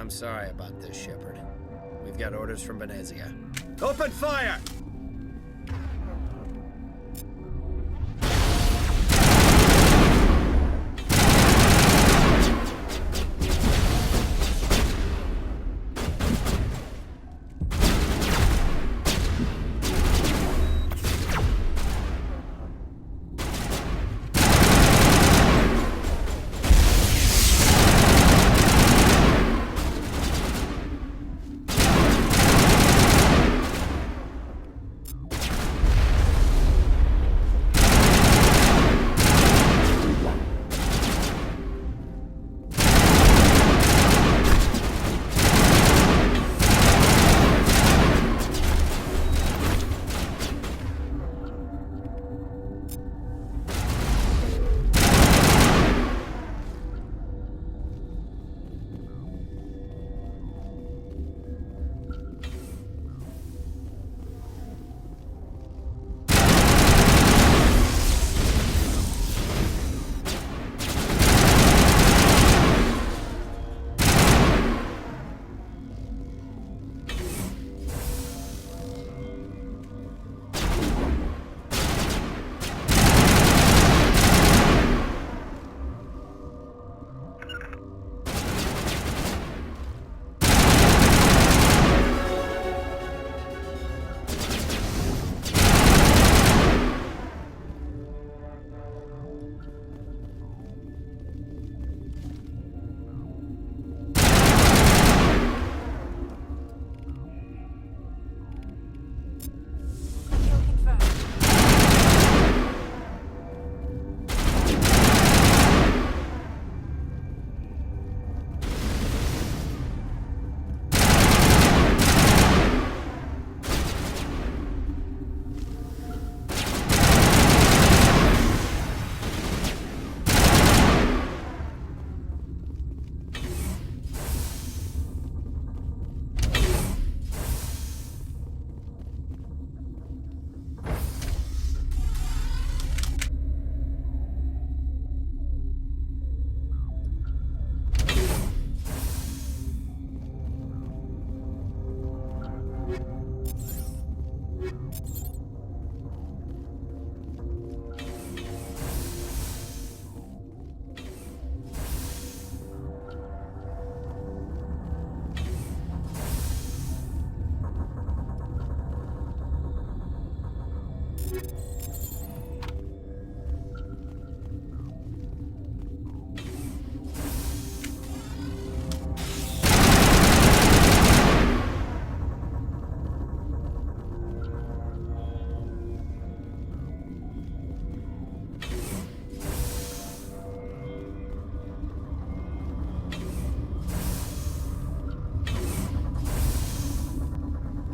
I'm sorry about this, Shepard. We've got orders from Venezia. Open fire!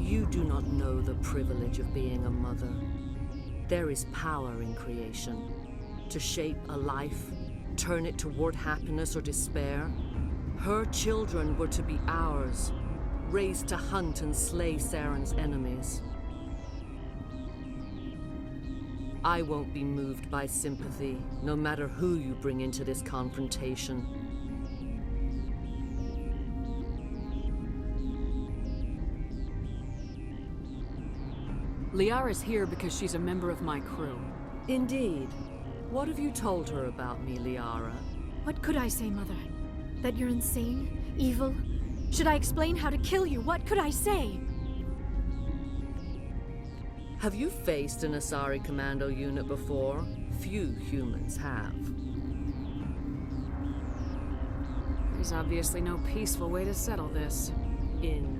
You do not know the privilege of being a mother. There is power in creation. To shape a life, turn it toward happiness or despair. Her children were to be ours, raised to hunt and slay Saren's enemies. I won't be moved by sympathy, no matter who you bring into this confrontation. Liara's here because she's a member of my crew. Indeed. What have you told her about me, Liara? What could I say, Mother? That you're insane? Evil? Should I explain how to kill you? What could I say? Have you faced an Asari commando unit before? Few humans have. There's obviously no peaceful way to settle this. Indeed.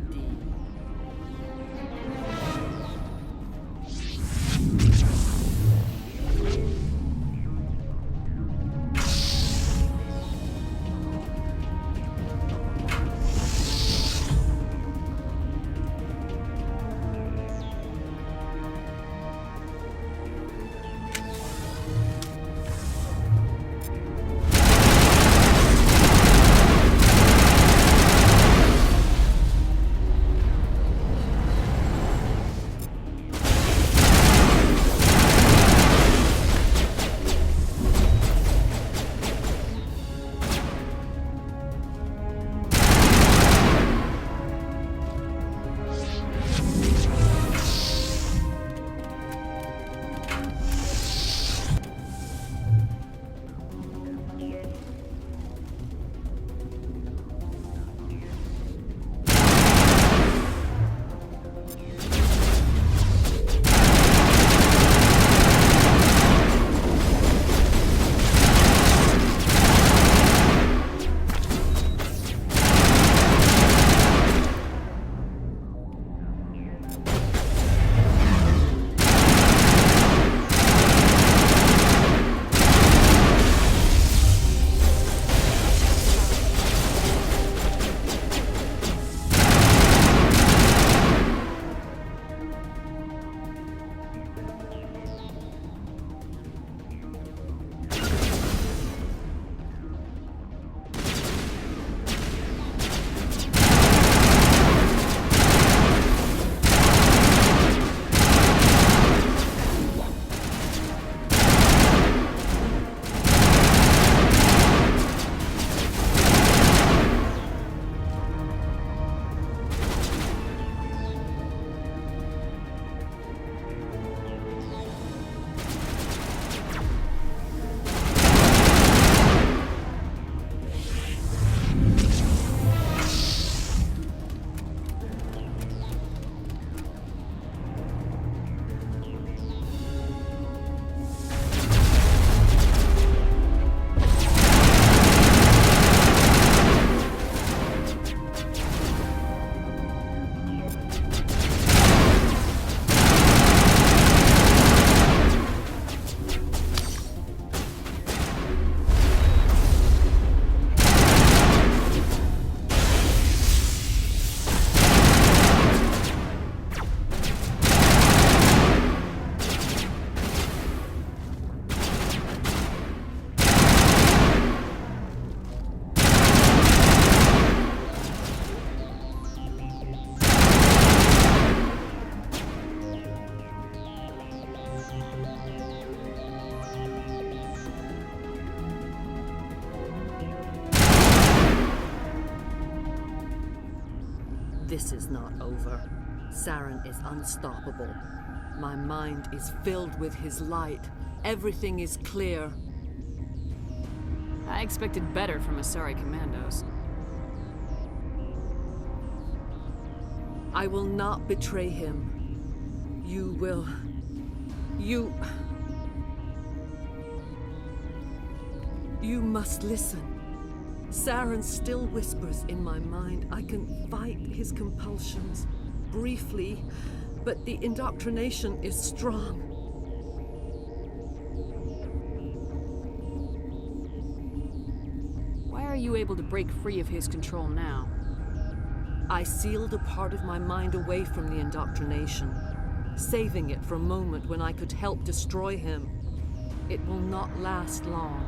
This is not over. Saren is unstoppable. My mind is filled with his light. Everything is clear. I expected better from Asari commandos. I will not betray him. You will. You must listen. Saren still whispers in my mind. I can fight his compulsions, briefly, but the indoctrination is strong. Why are you able to break free of his control now? I sealed a part of my mind away from the indoctrination, saving it for a moment when I could help destroy him. It will not last long.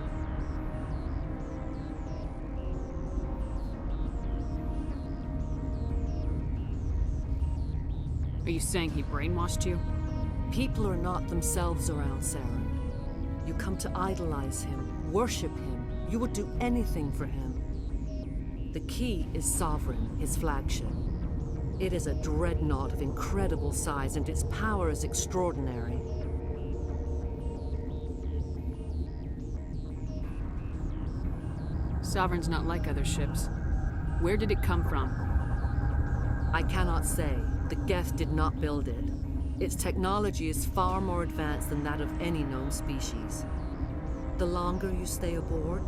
Are you saying he brainwashed you? People are not themselves around Saren. You come to idolize him, worship him. You would do anything for him. The key is Sovereign, his flagship. It is a dreadnought of incredible size, and its power is extraordinary. Sovereign's not like other ships. Where did it come from? I cannot say. The Geth did not build it. Its technology is far more advanced than that of any known species. The longer you stay aboard,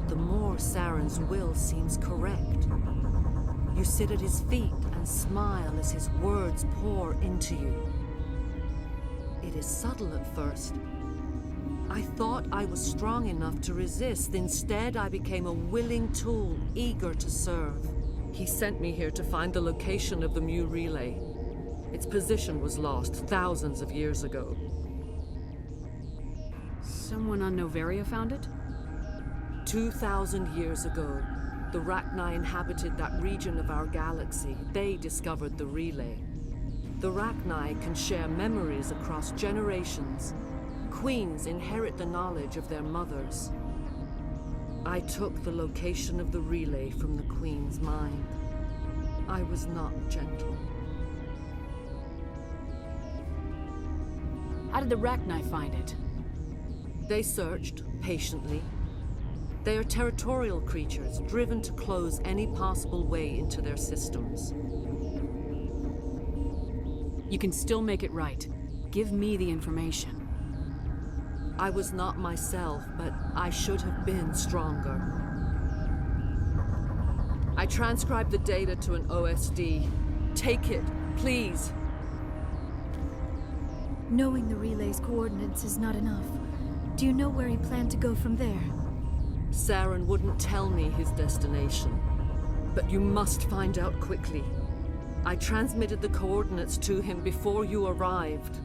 the more Saren's will seems correct. You sit at his feet and smile as his words pour into you. It is subtle at first. I thought I was strong enough to resist. Instead, I became a willing tool, eager to serve. He sent me here to find the location of the Mu relay. Its position was lost thousands of years ago. Someone on Noveria found it? 2,000 years ago, the Rachni inhabited that region of our galaxy. They discovered the relay. The Rachni can share memories across generations. Queens inherit the knowledge of their mothers. I took the location of the relay from the Queen's mind. I was not gentle. How did the Rachni find it? They searched, patiently. They are territorial creatures, driven to close any possible way into their systems. You can still make it right. Give me the information. I was not myself, but I should have been stronger. I transcribed the data to an OSD. Take it, please. Knowing the relay's coordinates is not enough. Do you know where he planned to go from there? Saren wouldn't tell me his destination. But you must find out quickly. I transmitted the coordinates to him before you arrived.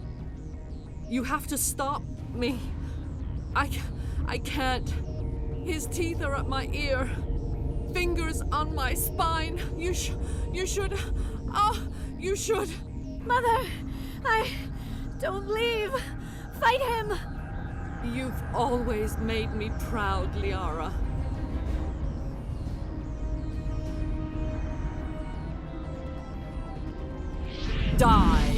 You have to stop me. I can't. His teeth are at my ear. Fingers on my spine. You should. You should. Mother! Don't leave! Fight him! You've always made me proud, Liara. Die!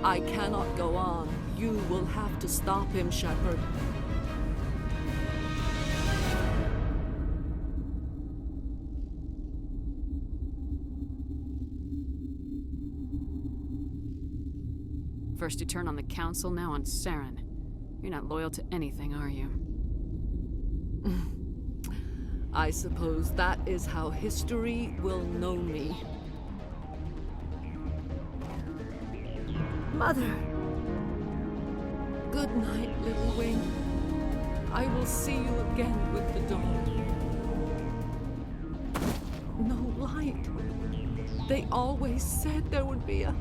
I cannot go on. You will have to stop him, Shepard. First you turn on the Council, now on Saren. You're not loyal to anything, are you? I suppose that is how history will know me. Mother! Good night, little wing. I will see you again with the dawn. No light. They always said there would be a...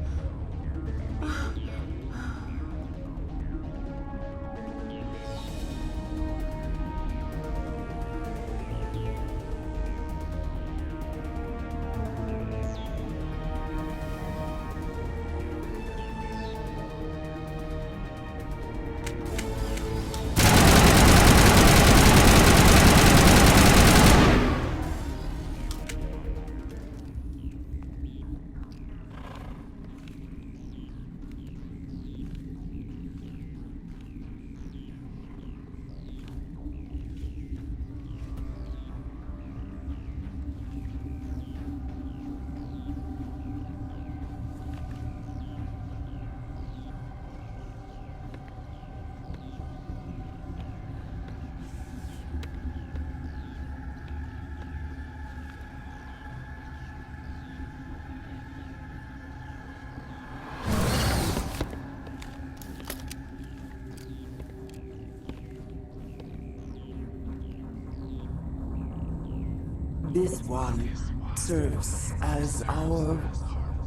This one serves as our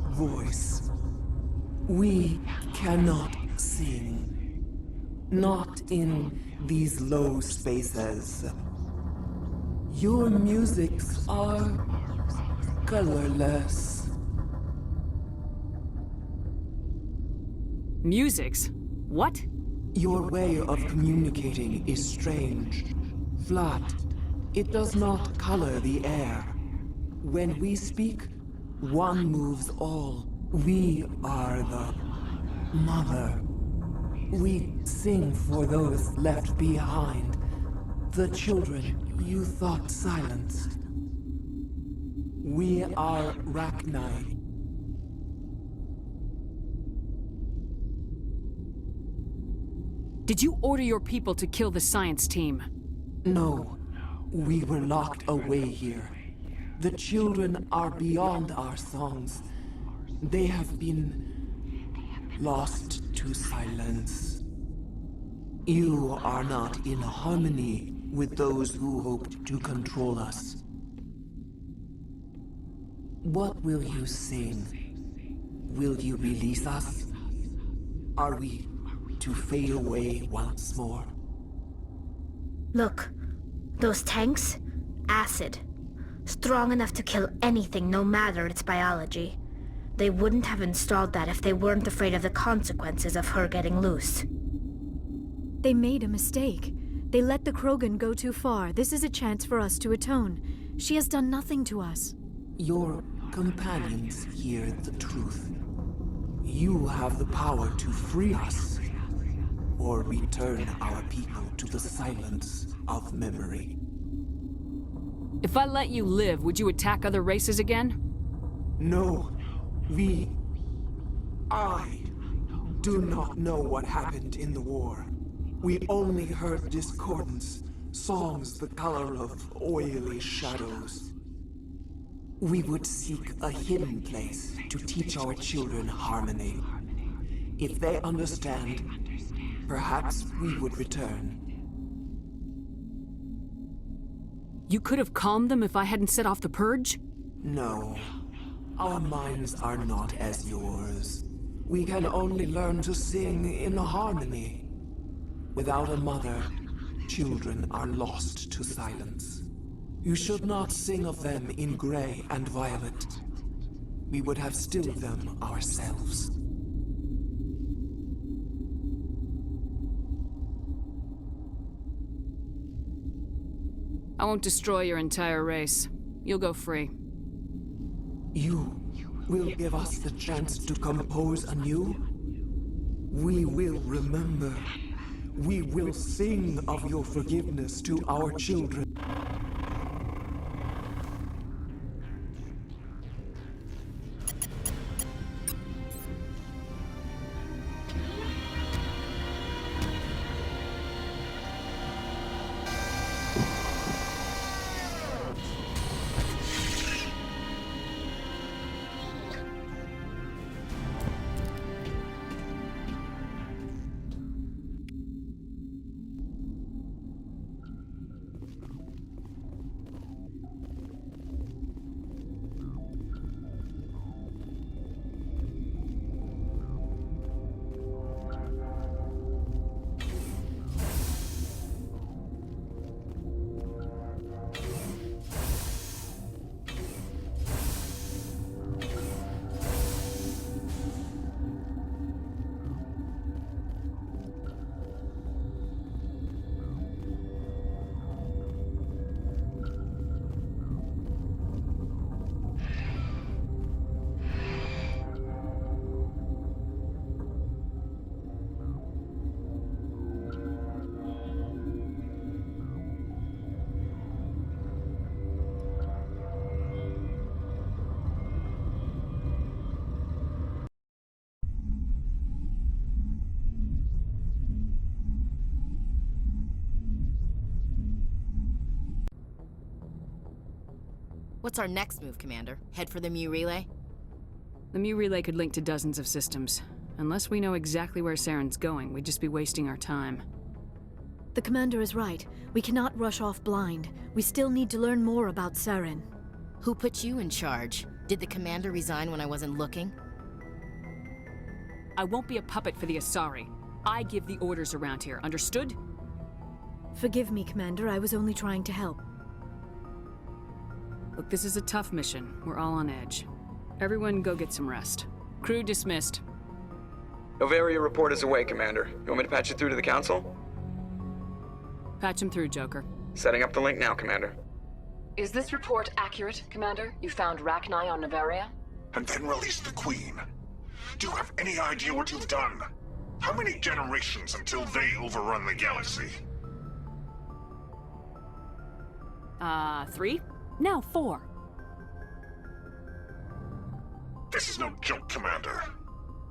voice. We cannot sing. Not in these low spaces. Your musics are colorless. Musics? What? Your way of communicating is strange. Flat. It does not color the air. When we speak, one moves all. We are the mother. We sing for those left behind. The children you thought silenced. We are Rachni. Did you order your people to kill the science team? No, we were locked away here. The children are beyond our songs. They have been lost to silence. You are not in harmony with those who hoped to control us. What will you sing? Will you release us? Are we to fade away once more? Look, those tanks? Acid. Strong enough to kill anything, no matter its biology. They wouldn't have installed that if they weren't afraid of the consequences of her getting loose. They made a mistake. They let the Krogan go too far. This is a chance for us to atone. She has done nothing to us. Your companions hear the truth. You have the power to free us, or return our people to the silence of memory. If I let you live, would you attack other races again? No, I do not know what happened in the war. We only heard discordance, songs the color of oily shadows. We would seek a hidden place to teach our children harmony. If they understand, perhaps we would return. You could have calmed them if I hadn't set off the purge? No, our minds are not as yours. We can only learn to sing in harmony. Without a mother, children are lost to silence. You should not sing of them in gray and violet. We would have stilled them ourselves. I won't destroy your entire race. You'll go free. You will give us the chance to compose anew? We will remember. We will sing of your forgiveness to our children. What's our next move, Commander? Head for the Mu Relay? The Mu Relay could link to dozens of systems. Unless we know exactly where Saren's going, we'd just be wasting our time. The commander is right. We cannot rush off blind. We still need to learn more about Saren. Who put you in charge? Did the commander resign when I wasn't looking? I won't be a puppet for the Asari. I give the orders around here, understood? Forgive me, Commander. I was only trying to help. Look, this is a tough mission. We're all on edge. Everyone go get some rest. Crew dismissed. Noveria report is away, Commander. You want me to patch you through to the Council? Patch him through, Joker. Setting up the link now, Commander. Is this report accurate, Commander? You found Rachni on Noveria? And then released the Queen. Do you have any idea what you've done? How many generations until they overrun the galaxy? 3? Now 4. This is no joke, Commander.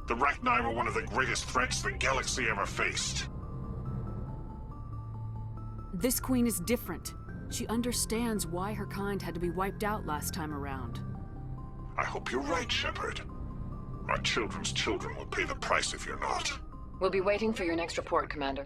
The Rachni were one of the greatest threats the galaxy ever faced. This queen is different. She understands why her kind had to be wiped out last time around. I hope you're right, Shepard. Our children's children will pay the price if you're not. We'll be waiting for your next report, Commander.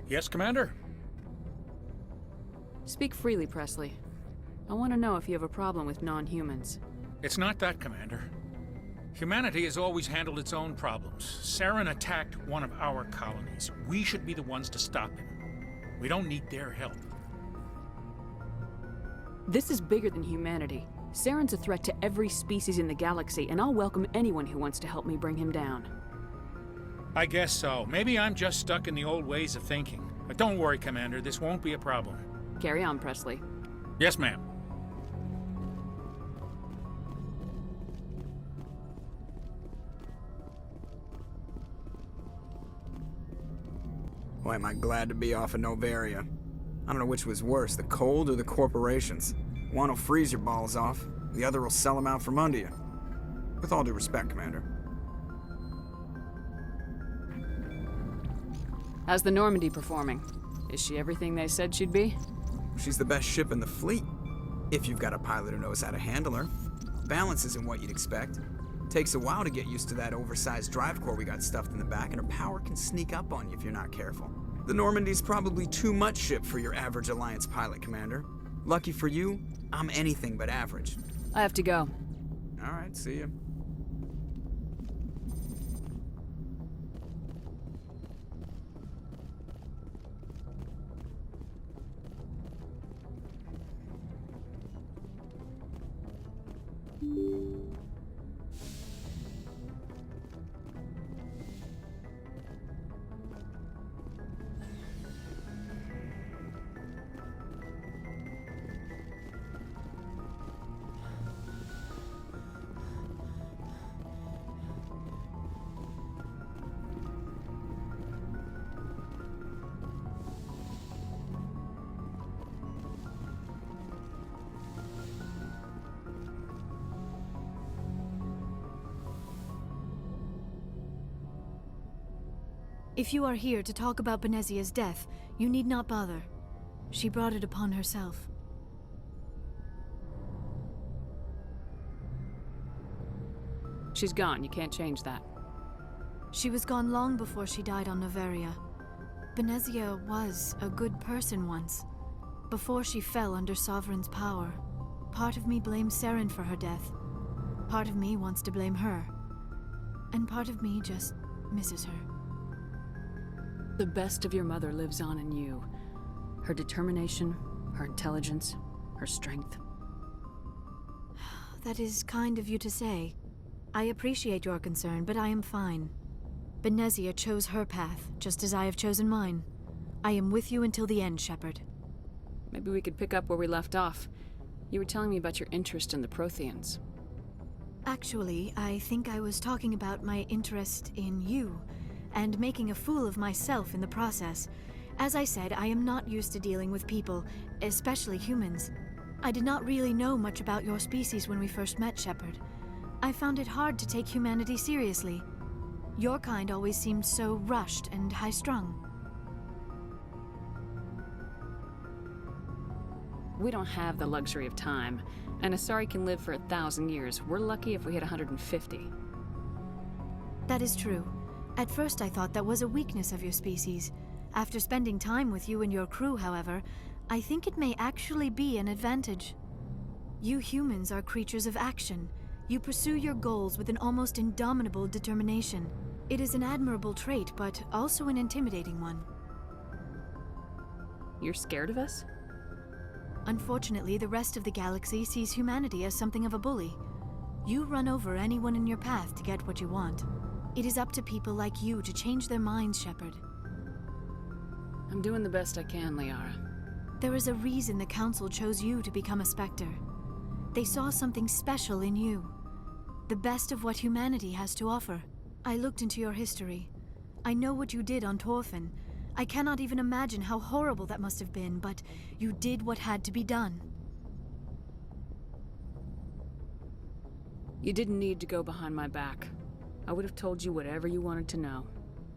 Yes, Commander? Speak freely, Presley. I want to know if you have a problem with non-humans. It's not that, Commander. Humanity has always handled its own problems. Saren attacked one of our colonies. We should be the ones to stop him. We don't need their help. This is bigger than humanity. Saren's a threat to every species in the galaxy, and I'll welcome anyone who wants to help me bring him down. I guess so. Maybe I'm just stuck in the old ways of thinking. But don't worry, Commander. This won't be a problem. Carry on, Presley. Yes, ma'am. Boy, am I glad to be off of Noveria. I don't know which was worse, the cold or the corporations. One will freeze your balls off, the other will sell them out from under you. With all due respect, Commander. How's the Normandy performing? Is she everything they said she'd be? She's the best ship in the fleet, if you've got a pilot who knows how to handle her. Balance isn't what you'd expect. Takes a while to get used to that oversized drive core we got stuffed in the back, and her power can sneak up on you if you're not careful. The Normandy's probably too much ship for your average Alliance pilot, Commander. Lucky for you, I'm anything but average. I have to go. All right, see ya. If you are here to talk about Benezia's death, you need not bother. She brought it upon herself. She's gone. You can't change that. She was gone long before she died on Noveria. Benezia was a good person once, before she fell under Sovereign's power. Part of me blames Saren for her death. Part of me wants to blame her. And part of me just misses her. The best of your mother lives on in you. Her determination, her intelligence, her strength. That is kind of you to say. I appreciate your concern, but I am fine. Benezia chose her path, just as I have chosen mine. I am with you until the end, Shepard. Maybe we could pick up where we left off. You were telling me about your interest in the Protheans. Actually, I think I was talking about my interest in you, and making a fool of myself in the process. As I said, I am not used to dealing with people, especially humans. I did not really know much about your species when we first met, Shepard. I found it hard to take humanity seriously. Your kind always seemed so rushed and high-strung. We don't have the luxury of time, and Asari can live for 1,000 years. We're lucky if we hit 150. That is true. At first I thought that was a weakness of your species. After spending time with you and your crew, however, I think it may actually be an advantage. You humans are creatures of action. You pursue your goals with an almost indomitable determination. It is an admirable trait, but also an intimidating one. You're scared of us? Unfortunately, the rest of the galaxy sees humanity as something of a bully. You run over anyone in your path to get what you want. It is up to people like you to change their minds, Shepard. I'm doing the best I can, Liara. There is a reason the Council chose you to become a Spectre. They saw something special in you. The best of what humanity has to offer. I looked into your history. I know what you did on Torfin. I cannot even imagine how horrible that must have been, but you did what had to be done. You didn't need to go behind my back. I would have told you whatever you wanted to know.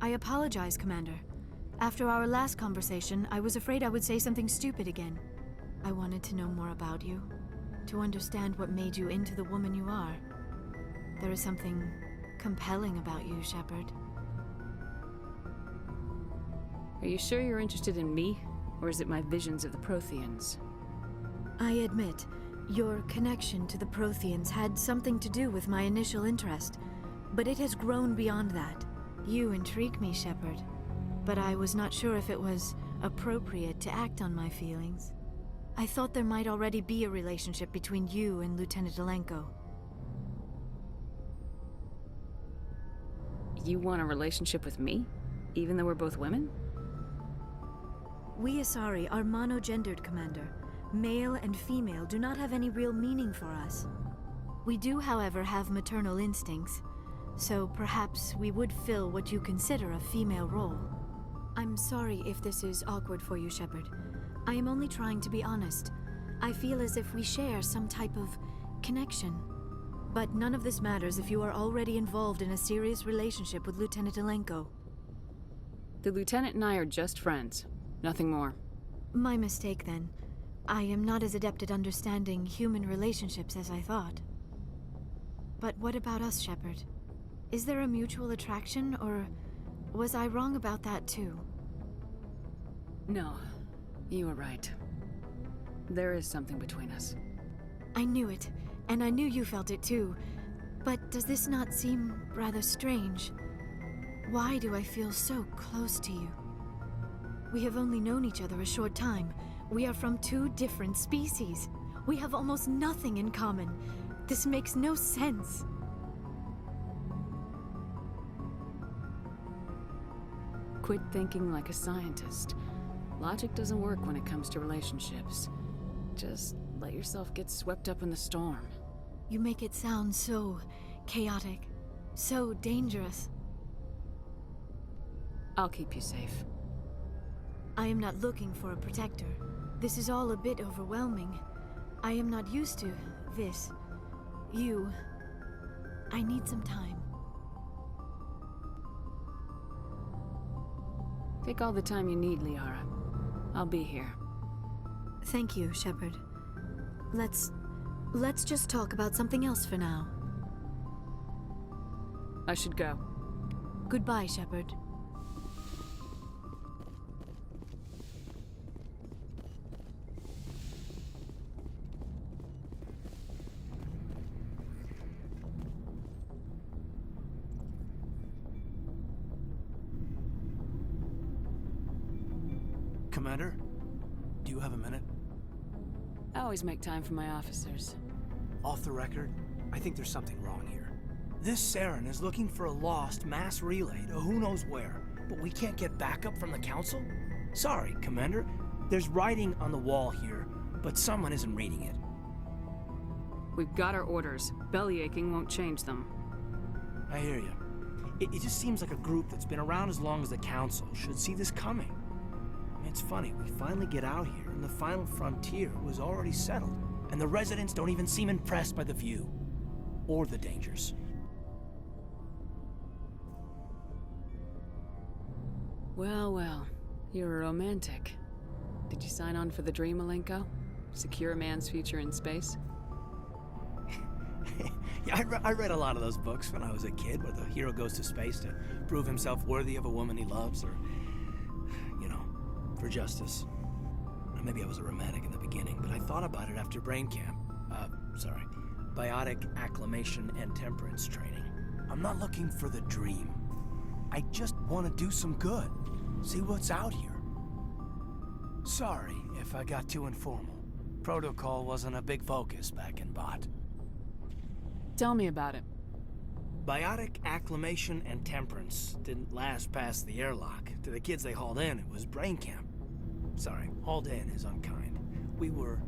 I apologize, Commander. After our last conversation, I was afraid I would say something stupid again. I wanted to know more about you, to understand what made you into the woman you are. There is something compelling about you, Shepard. Are you sure you're interested in me, or is it my visions of the Protheans? I admit, your connection to the Protheans had something to do with my initial interest, but it has grown beyond that. You intrigue me, Shepard, but I was not sure if it was appropriate to act on my feelings. I thought there might already be a relationship between you and Lieutenant Alenko. You want a relationship with me, even though we're both women? We Asari are monogendered, Commander. Male and female do not have any real meaning for us. We do, however, have maternal instincts, so perhaps we would fill what you consider a female role. I'm sorry if this is awkward for you, Shepard. I am only trying to be honest. I feel as if we share some type of connection. But none of this matters if you are already involved in a serious relationship with Lieutenant Alenko. The Lieutenant and I are just friends. Nothing more. My mistake, then. I am not as adept at understanding human relationships as I thought. But what about us, Shepard? Is there a mutual attraction, or was I wrong about that too? No, you were right. There is something between us. I knew it, and I knew you felt it too. But does this not seem rather strange? Why do I feel so close to you? We have only known each other a short time. We are from two different species. We have almost nothing in common. This makes no sense. Quit thinking like a scientist. Logic doesn't work when it comes to relationships. Just let yourself get swept up in the storm. You make it sound so chaotic, so dangerous. I'll keep you safe. I am not looking for a protector. This is all a bit overwhelming. I am not used to this. You. I need some time. Take all the time you need, Liara. I'll be here. Thank you, Shepard. Let's just talk about something else for now. I should go. Goodbye, Shepard. Commander, do you have a minute? I always make time for my officers. Off the record, I think there's something wrong here. This Saren is looking for a lost mass relay to who knows where, but we can't get backup from the Council? Sorry, Commander. There's writing on the wall here, but someone isn't reading it. We've got our orders. Bellyaching won't change them. I hear you. It just seems like a group that's been around as long as the Council should see this coming. I mean, it's funny, we finally get out here, and the final frontier was already settled, and the residents don't even seem impressed by the view. Or the dangers. Well, well. You're a romantic. Did you sign on for the dream, Alenko? Secure a man's future in space? Yeah, I read a lot of those books when I was a kid, where the hero goes to space to prove himself worthy of a woman he loves, or, you know, for justice. Maybe I was a romantic in the beginning, but I thought about it after brain camp. Biotic acclimation and temperance training. I'm not looking for the dream. I just want to do some good. See what's out here. Sorry if I got too informal. Protocol wasn't a big focus back in Bot. Tell me about it. Biotic acclimation and temperance didn't last past the airlock. To the kids they hauled in, it was brain camp. Sorry, hauled in is unkind. We were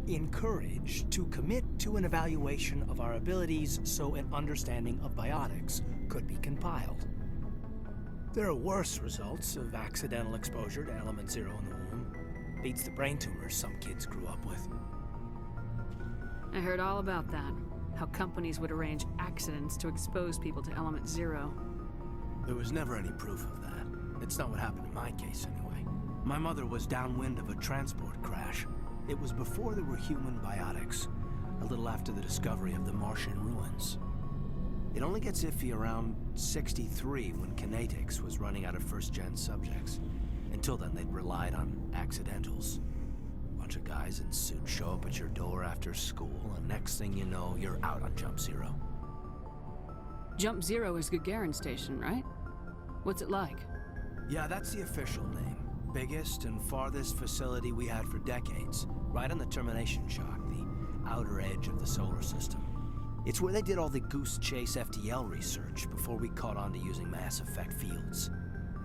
encouraged to commit to an evaluation of our abilities so an understanding of biotics could be compiled. There are worse results of accidental exposure to Element Zero in the womb. Beats the brain tumors some kids grew up with. I heard all about that. How companies would arrange accidents to expose people to Element Zero. There was never any proof of that. It's not what happened in my case, anyway. My mother was downwind of a transport crash. It was before there were human biotics, a little after the discovery of the Martian ruins. It only gets iffy around 63 when Kinetics was running out of first-gen subjects. Until then, they'd relied on accidentals. Bunch of guys in suits show up at your door after school, and next thing you know, you're out on Jump Zero. Jump Zero is Gagarin Station, right? What's it like? Yeah, that's the official name. Biggest and farthest facility we had for decades. Right on the termination shock, the outer edge of the solar system. It's where they did all the Goose Chase FTL research before we caught on to using mass effect fields.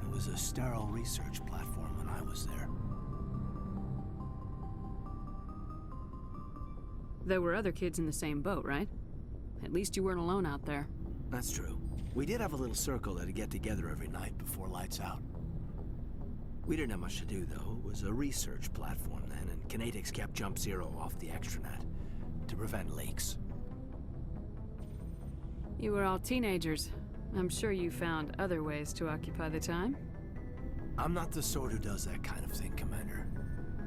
It was a sterile research platform when I was there. There were other kids in the same boat, right? At least you weren't alone out there. That's true. We did have a little circle that'd get together every night before lights out. We didn't have much to do, though. It was a research platform then, and Kinetics kept Jump Zero off the extranet to prevent leaks. You were all teenagers. I'm sure you found other ways to occupy the time. I'm not the sort who does that kind of thing, Commander.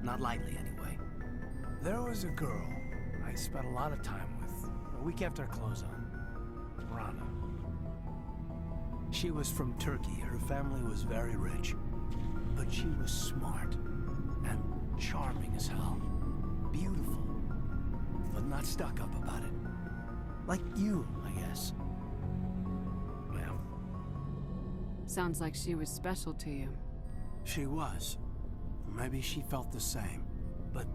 Not lightly, anyway. There was a girl I spent a lot of time with. We kept our clothes on. Rana. She was from Turkey. Her family was very rich. But she was smart and charming as hell. Beautiful, but not stuck up about it. Like you, I guess. Ma'am. Sounds like she was special to you. She was. Maybe she felt the same. But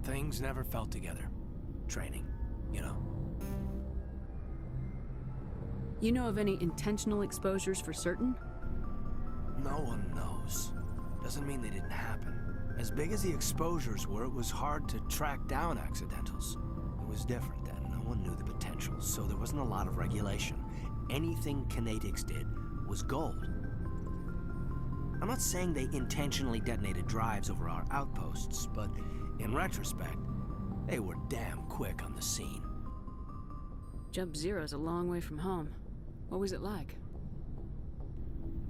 things never felt together. Training, you know. You know of any intentional exposures for certain? No one knows. Doesn't mean they didn't happen. As big as the exposures were, it was hard to track down accidentals. It was different then. No one knew the potential, so there wasn't a lot of regulation. Anything Kinetics did was gold. I'm not saying they intentionally detonated drives over our outposts, but in retrospect, they were damn quick on the scene. Jump Zero's a long way from home. What was it like?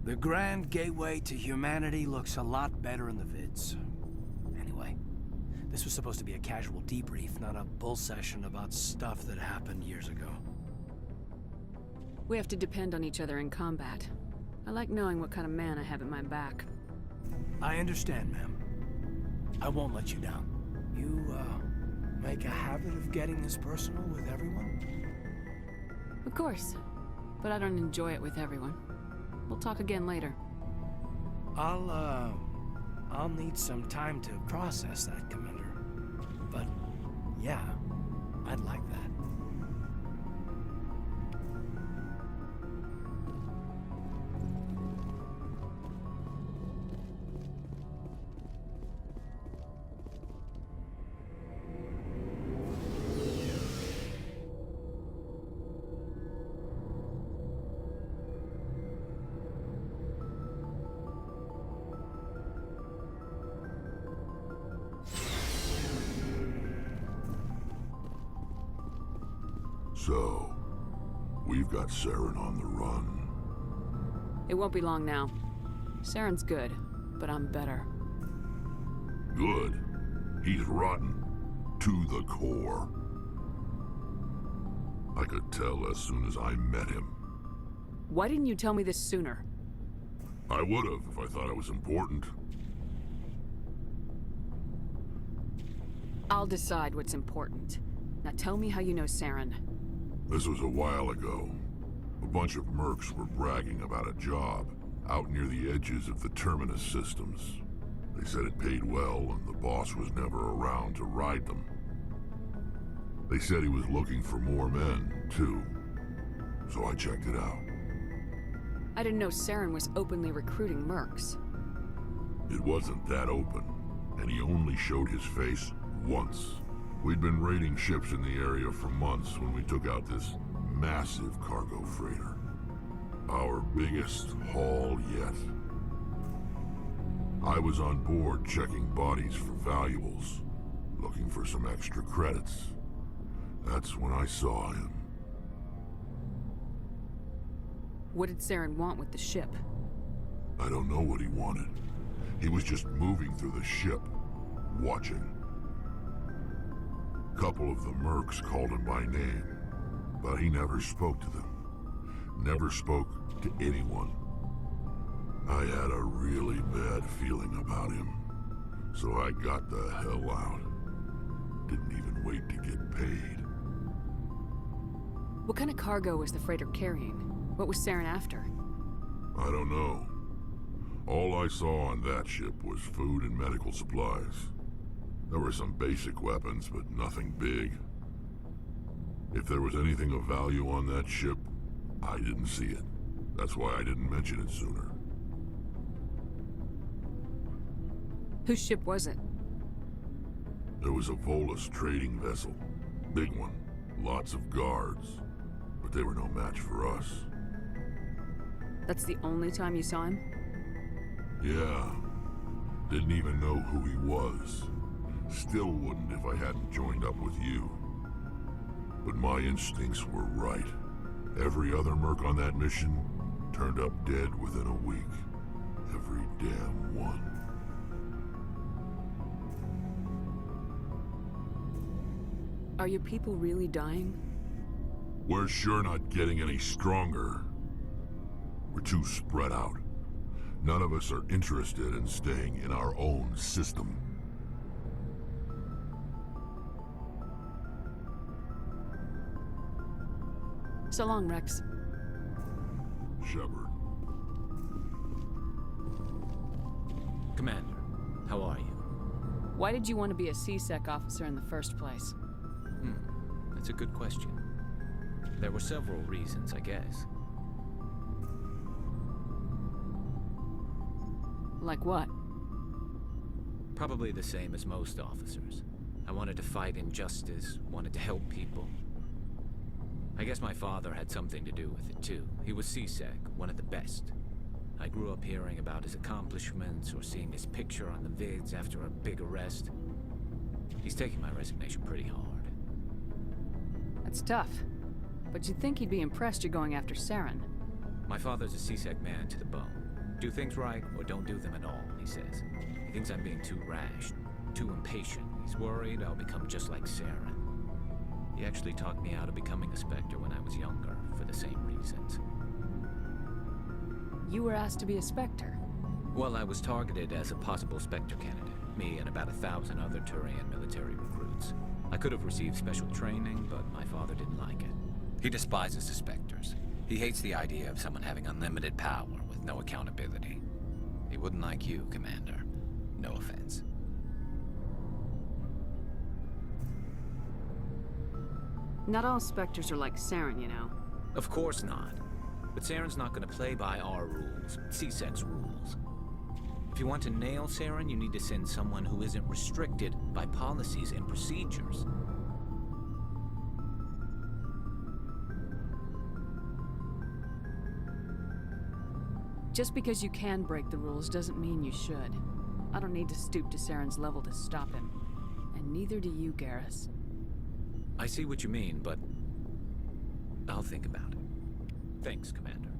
The grand gateway to humanity looks a lot better in the vids. Anyway, this was supposed to be a casual debrief, not a bull session about stuff that happened years ago. We have to depend on each other in combat. I like knowing what kind of man I have at my back. I understand, ma'am. I won't let you down. You, make a habit of getting this personal with everyone? Of course, but I don't enjoy it with everyone. We'll talk again later. I'll need some time to process that, Commander. But, yeah, I'd like that. So, we've got Saren on the run. It won't be long now. Saren's good, but I'm better. Good. He's rotten. To the core. I could tell as soon as I met him. Why didn't you tell me this sooner? I would have if I thought it was important. I'll decide what's important. Now tell me how you know Saren. This was a while ago. A bunch of mercs were bragging about a job out near the edges of the Terminus systems. They said it paid well and the boss was never around to ride them. They said he was looking for more men, too. So I checked it out. I didn't know Saren was openly recruiting mercs. It wasn't that open, and he only showed his face once. We'd been raiding ships in the area for months when we took out this massive cargo freighter. Our biggest haul yet. I was on board checking bodies for valuables, looking for some extra credits. That's when I saw him. What did Saren want with the ship? I don't know what he wanted. He was just moving through the ship, watching. A couple of the mercs called him by name, but he never spoke to them. Never spoke to anyone. I had a really bad feeling about him, so I got the hell out. Didn't even wait to get paid. What kind of cargo was the freighter carrying? What was Saren after? I don't know. All I saw on that ship was food and medical supplies. There were some basic weapons, but nothing big. If there was anything of value on that ship, I didn't see it. That's why I didn't mention it sooner. Whose ship was it? There was a Volus trading vessel. Big one. Lots of guards. But they were no match for us. That's the only time you saw him? Yeah. Didn't even know who he was. Still wouldn't if I hadn't joined up with you. But my instincts were right. Every other merc on that mission turned up dead within a week. Every damn one. Are your people really dying? We're sure not getting any stronger. We're too spread out. None of us are interested in staying in our own system. So long, Rex. Shepard. Commander, how are you? Why did you want to be a C-Sec officer in the first place? That's a good question. There were several reasons, I guess. Like what? Probably the same as most officers. I wanted to fight injustice, wanted to help people. I guess my father had something to do with it too. He was C-Sec, one of the best. I grew up hearing about his accomplishments or seeing his picture on the vids after a big arrest. He's taking my resignation pretty hard. That's tough. But you'd think he'd be impressed you're going after Saren. My father's a C-Sec man to the bone. Do things right or don't do them at all, he says. He thinks I'm being too rash, too impatient. He's worried I'll become just like Saren. He actually talked me out of becoming a Spectre when I was younger, for the same reasons. You were asked to be a Spectre? Well, I was targeted as a possible Spectre candidate. Me and about 1,000 other Turian military recruits. I could have received special training, but my father didn't like it. He despises the Spectres. He hates the idea of someone having unlimited power with no accountability. He wouldn't like you, Commander. No offense. Not all Spectres are like Saren, you know. Of course not. But Saren's not going to play by our rules, C-Sec's rules. If you want to nail Saren, you need to send someone who isn't restricted by policies and procedures. Just because you can break the rules doesn't mean you should. I don't need to stoop to Saren's level to stop him. And neither do you, Garrus. I see what you mean, but I'll think about it. Thanks, Commander.